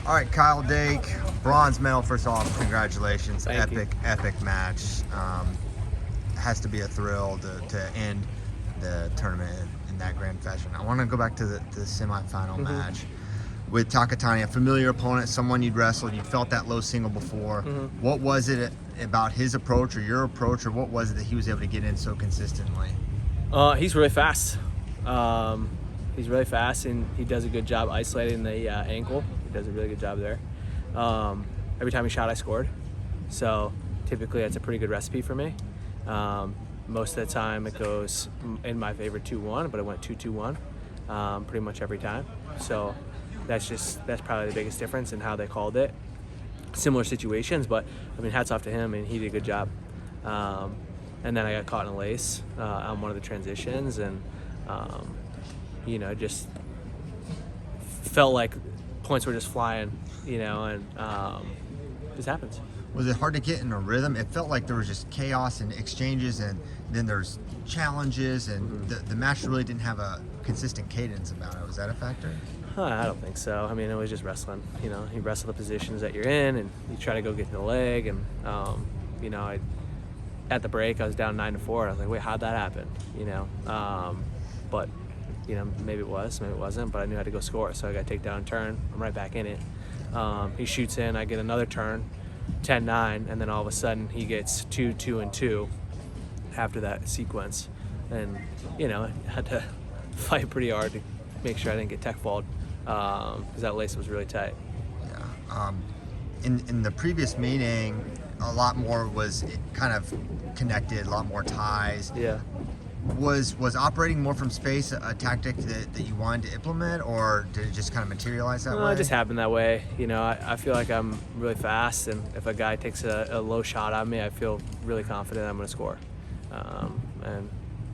All right, Kyle Dake, bronze medal. First off, congratulations. Thank you. Epic match. Has to be a thrill to end the tournament in that grand fashion. I want to go back to the semifinal match with Takatani, a familiar opponent, someone you'd wrestled. You felt that low single before. What was it about his approach or your approach, or what was it that he was able to get in so consistently? He's really fast. He's really fast, and he does a good job isolating the ankle. He does a really good job there. Every time he shot, I scored. So typically that's a pretty good recipe for me. Most of the time it goes in my favor 2-1, but it went 2-2-1 pretty much every time. So that's probably the biggest difference in how they called it. Similar situations, but I mean, hats off to him, and he did a good job. And then I got caught in a lace on one of the transitions, and just felt like points were just flying, and this happens. Was it hard to get in a rhythm? It felt like there was just chaos and exchanges, and then there's challenges, and the match really didn't have a consistent cadence about it. Was that a factor? I don't think so. I mean, it was just wrestling. You wrestle the positions that you're in, and you try to go get to the leg. And at the break, I was down 9-4. I was like, wait, how'd that happen? But maybe it was, maybe it wasn't. But I knew I had to go score, so I got to take down and turn. I'm right back in it. He shoots in. I get another turn, 10-9, and then all of a sudden he gets 2-2-2 after that sequence, and I had to fight pretty hard to make sure I didn't get tech faulted because that lace was really tight. Yeah. In the previous meeting, a lot more was kind of connected, a lot more ties. Yeah. Was operating more from space a tactic that you wanted to implement, or did it just kind of materialize that way? It just happened that way. I feel like I'm really fast, and if a guy takes a low shot on me, I feel really confident I'm going to score. And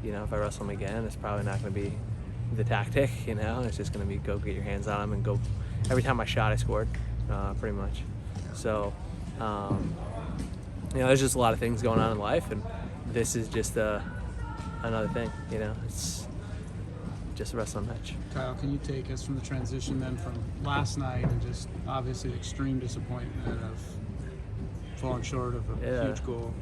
if I wrestle him again, it's probably not going to be the tactic. It's just going to be go get your hands on him and go. Every time I shot, I scored, pretty much. Yeah. So, there's just a lot of things going on in life, and this is just another thing. It's just a wrestling match. Kyle, can you take us from the transition then from last night and just obviously extreme disappointment of falling short of a huge goal,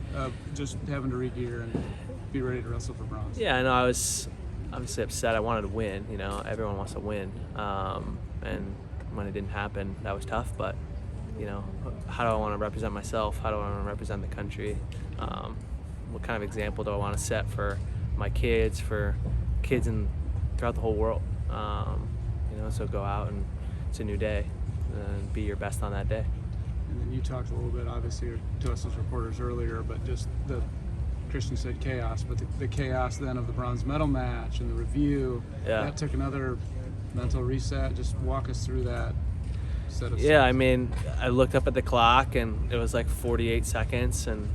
just having to re-gear and be ready to wrestle for bronze? Yeah, I know. I was obviously upset. I wanted to win. Everyone wants to win, and when it didn't happen, that was tough. But how do I want to represent myself? How do I want to represent the country? What kind of example do I want to set for my kids, throughout the whole world? So go out, and it's a new day, and be your best on that day. And then you talked a little bit, obviously, to us as reporters earlier, but just Christian said chaos, but the chaos then of the bronze medal match and the review, that took another mental reset. Just walk us through that set of I mean, I looked up at the clock, and it was like 48 seconds, and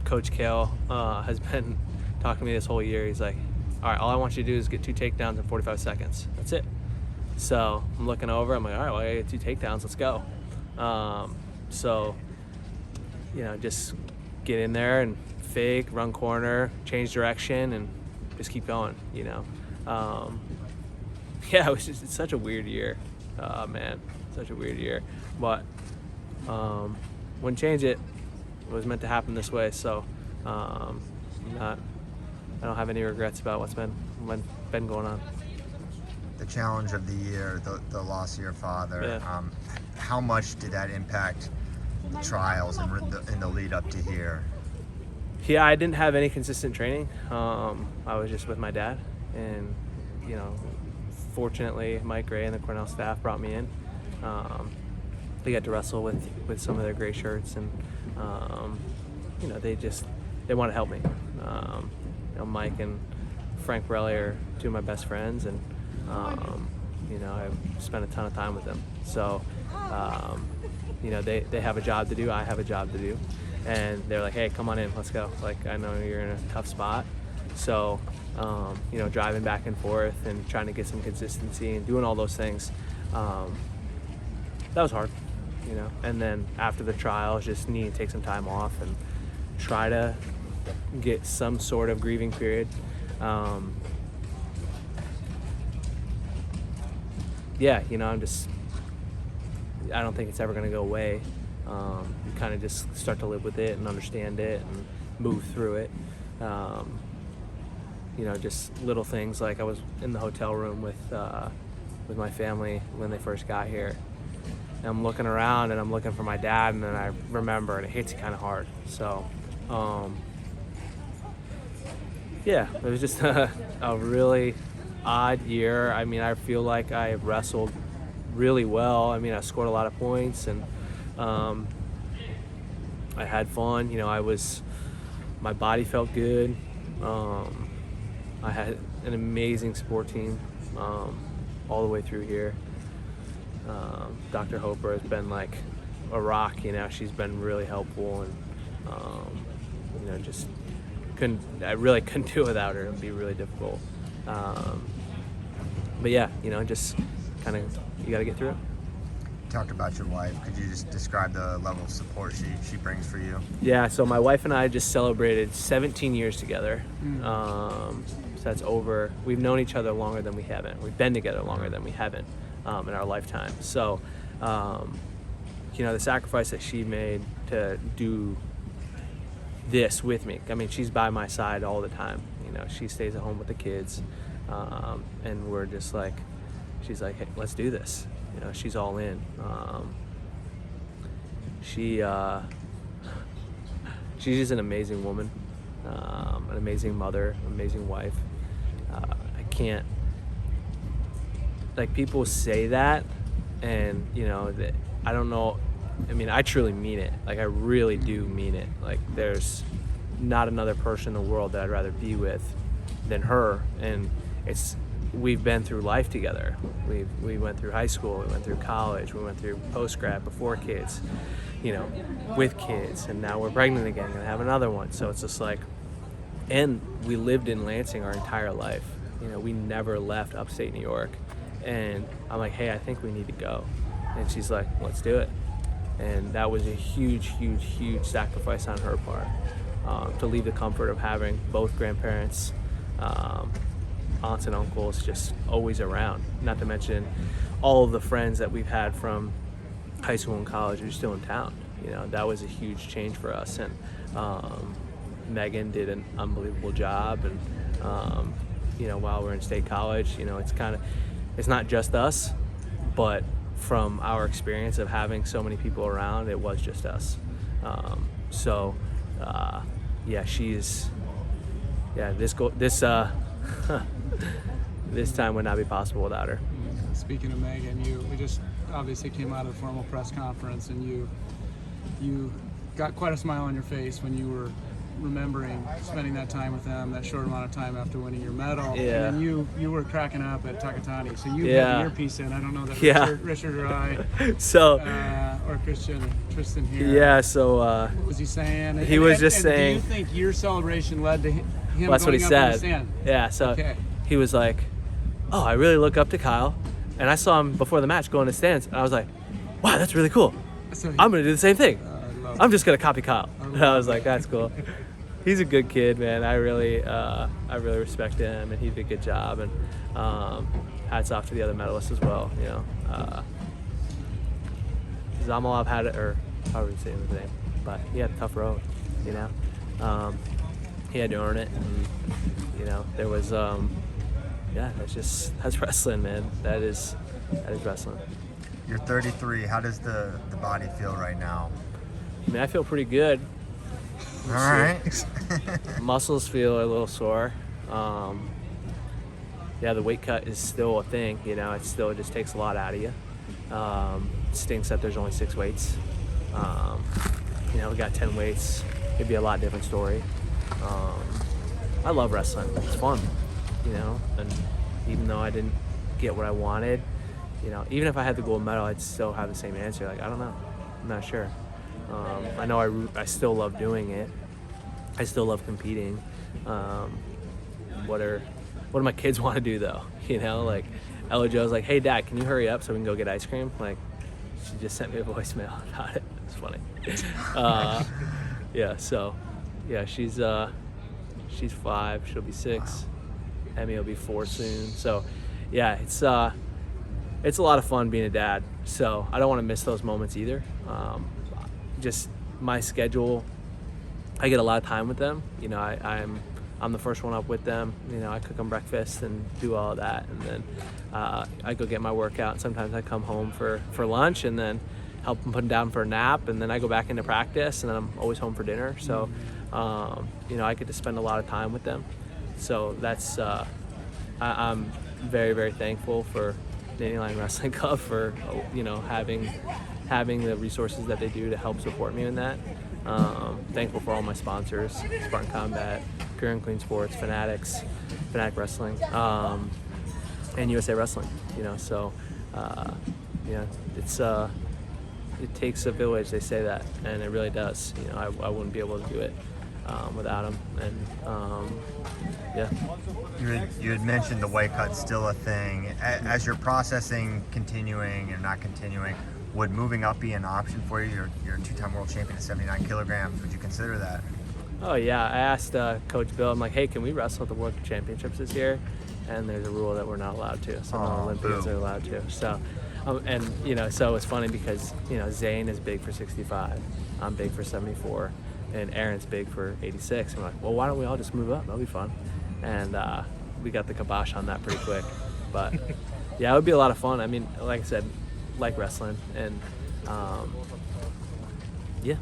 Coach Kale has been talking to me this whole year. He's like, all right, all I want you to do is get 2 takedowns in 45 seconds. That's it. So I'm looking over, I'm like, all right, well, I got 2 takedowns, let's go. Just get in there and fake, run corner, change direction, and just keep going, it's such a weird year. Man, such a weird year. But wouldn't change it. It was meant to happen this way, so I don't have any regrets about what's been going on. The challenge of the year, the loss of your father. Yeah. How much did that impact the trials and in the lead up to here? Yeah, I didn't have any consistent training. I was just with my dad, and fortunately, Mike Gray and the Cornell staff brought me in. They got to wrestle with some of their gray shirts, and they want to help me. Mike and Frank Borelli are 2 of my best friends, and I've spent a ton of time with them. So they have a job to do, I have a job to do, and they're like, hey, come on in, let's go. Like, I know you're in a tough spot. So driving back and forth and trying to get some consistency and doing all those things, that was hard. And then after the trials, just need to take some time off and try to get some sort of grieving period. I'm just I don't think it's ever going to go away. You kind of just start to live with it and understand it and move through it. Just little things like I was in the hotel room with my family when they first got here. And I'm looking around and I'm looking for my dad, and then I remember, and it hits you kind of hard. So, it was just a really odd year. I mean, I feel like I wrestled really well. I mean, I scored a lot of points, and I had fun. My body felt good. I had an amazing support team all the way through here. Dr. Hoper has been like a rock. She's been really helpful, and I really couldn't do it without her. It'd be really difficult. Just kind of, you got to get through it. Talked about your wife. Could you just describe the level of support she brings for you? Yeah, so my wife and I just celebrated 17 years together. So that's over. We've known each other longer than we haven't. We've been together longer than we haven't in our lifetime. So, the sacrifice that she made to do this with me. I mean, she's by my side all the time. She stays at home with the kids, and we're just like, she's like, hey, let's do this. She's all in. She's just an amazing woman, an amazing mother, amazing wife. I can't, like, people say that, and that, I don't know. I mean, I truly mean it. Like, I really do mean it. Like, there's not another person in the world that I'd rather be with than her. And we've been through life together. We went through high school, we went through college, we went through post-grad before kids, with kids, and now we're pregnant again, gonna have another one. So it's just like, and we lived in Lansing our entire life. We never left upstate New York. And I'm like, hey, I think we need to go. And she's like, let's do it. And that was a huge, huge, huge sacrifice on her part, to leave the comfort of having both grandparents, aunts and uncles just always around. Not to mention all of the friends that we've had from high school and college who're still in town. That was a huge change for us. And Megan did an unbelievable job. And while we're in state college, it's not just us, but from our experience of having so many people around, it was just us. This time would not be possible without her. Speaking of Megan, we just obviously came out of a formal press conference, and you got quite a smile on your face when you were remembering spending that time with them, that short amount of time after winning your medal. Yeah. And then you were cracking up at Takatani. So you had the earpiece in. I don't know that Richard or I, or Tristan here. Yeah. So what was he saying? He was just saying. Do you think your celebration led to him? Well, that's what he said. Yeah. So he was like, "Oh, I really look up to Kyle," and I saw him before the match go in the stands, and I was like, "Wow, that's really cool. I'm gonna do the same thing. I'm just gonna copy Kyle." And I was like, "That's cool." He's a good kid, man. I really respect him, and he did a good job. And hats off to the other medalists as well. Zamalov had it, or however you say his name, but he had a tough road. He had to earn it. And, there was that's wrestling, man. That is wrestling. You're 33. How does the body feel right now? I mean, I feel pretty good. All right. Muscles feel a little sore. The weight cut is still a thing. It just takes a lot out of you. It stinks that there's only 6 weights. We got 10 weights. It'd be a lot different story. I love wrestling. It's fun, and even though I didn't get what I wanted, even if I had the gold medal, I'd still have the same answer. Like, I don't know. I'm not sure. I know I still love doing it. I still love competing. What do my kids want to do though? Like Ella Jo's like, "Hey Dad, can you hurry up so we can go get ice cream?" Like, she just sent me a voicemail about it. It's funny. She's 5. She'll be 6. Emmy will be 4 soon. So, yeah, it's it's a lot of fun being a dad. So I don't want to miss those moments either. Just my schedule, I get a lot of time with them. You know, I'm the first one up with them. You know, I cook them breakfast and do all of that, and then I go get my workout. And sometimes I come home for lunch and then help them put them down for a nap, and then I go back into practice, and then I'm always home for dinner. So, you know, I get to spend a lot of time with them. So that's I'm very, very thankful for Dandelion Wrestling Club for, you know, having the resources that they do to help support me in that. Thankful for all my sponsors, Spartan Combat, Pure and Clean Sports, Fanatics, Fanatic Wrestling, and USA Wrestling. You know, so yeah, it takes a village. They say that, and it really does. You know, I wouldn't be able to do it without them. And yeah. You had mentioned the weight cut's still a thing. As you're processing, continuing and not continuing, would moving up be an option for you? You're a two-time world champion at 79 kilograms. Would you consider that? Oh yeah, I asked Coach Bill. I'm like, hey, can we wrestle at the World Championships this year? And there's a rule that we're not allowed to. Some Olympians are allowed to. So, and you know, so it's funny because you know Zane is big for 65, I'm big for 74, and Aaron's big for 86. And we're like, well, why don't we all just move up? That'll be fun. And we got the kibosh on that pretty quick. But yeah, it would be a lot of fun. I mean, like I said, like wrestling, and yeah,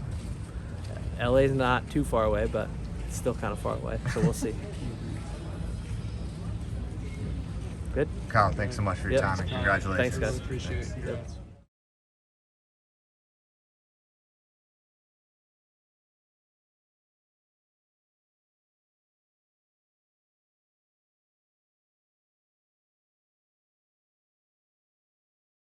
LA's not too far away, but it's still kind of far away, so we'll see. Good. Kyle, thanks so much for your Yep. time, and congratulations. Thanks, guys. Appreciate it. Yep.